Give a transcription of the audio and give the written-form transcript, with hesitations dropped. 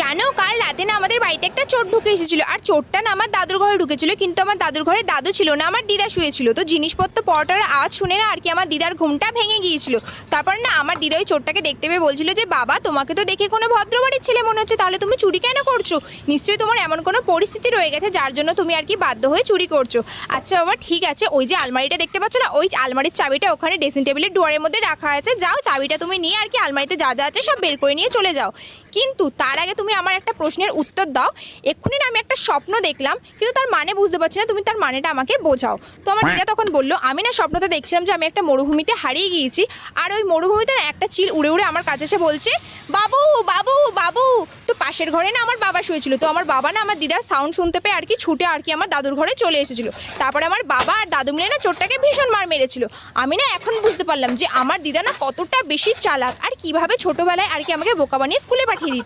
জানো কাল রাতে না আমাদের বাড়িতে একটা চোর ঢুকে এসেছিল, আর চোরটা না আমার দাদুর ঘরে ঢুকেছিল, কিন্তু আমার দাদুর ঘরে দাদু ছিল না, আমার দিদা শুয়েছিল। তো জিনিসপত্র পড়াটার আওয়াজ শুনে না আর কি আমার দিদার ঘুমটা ভেঙে গিয়েছিল। তারপর না আমার দিদা ওই চোরটাকে দেখতে পেয়ে বলছিল যে বাবা, তোমাকে তো দেখে কোনো ভদ্রবাড়ির ছেলে মনে হচ্ছে, তাহলে তুমি চুরি কেন করছো? নিশ্চয়ই তোমার এমন কোনো পরিস্থিতি রয়ে গেছে যার জন্য তুমি আর কি বাধ্য হয়ে চুরি করছো। আচ্ছা বাবা ঠিক আছে, ওই যে আলমারিটা দেখতে পাচ্ছ না, ওই আলমারির চাবিটা ওখানে ড্রেসিং টেবিলের ডোয়ারের মধ্যে রাখা আছে, যাও চাবিটা তুমি নিয়ে আর কি আলমারিতে যা যা আছে সব বের করে নিয়ে চলে যাও। কিন্তু তার আগে তুমি আমার একটা প্রশ্নের উত্তর দাও। এক্ষুনি না আমি একটা স্বপ্ন দেখলাম, কিন্তু তার মানে বুঝতে পারছি না, তুমি তার মানেটা আমাকে বোঝাও। তো আমার দিদা তখন বললো, আমি না স্বপ্নতে দেখছিলাম যে আমি একটা মরুভূমিতে হারিয়ে গিয়েছি, আর ওই মরুভূমিতে না একটা চিল উড়ে উড়ে আমার কাছে এসে বলছে বাবু বাবু বাবু। তো পাশের ঘরে না আমার বাবা শুয়েছিল, তো আমার বাবা না আমার দিদার সাউন্ড শুনতে পেয়ে আর কি ছুটে আর কি আমার দাদুর ঘরে চলে এসেছিল। তারপরে আমার বাবা আর দাদু মিলে না চোরটাকে ভীষণ মার মেরেছিল। আমি না এখন বুঝতে পারলাম যে আমার দিদা না কতটা বেশি চালাক, আর কিভাবে ছোটবেলায় আর কি আমাকে বোকা বানিয়ে স্কুলে পাঠিয়ে দিত।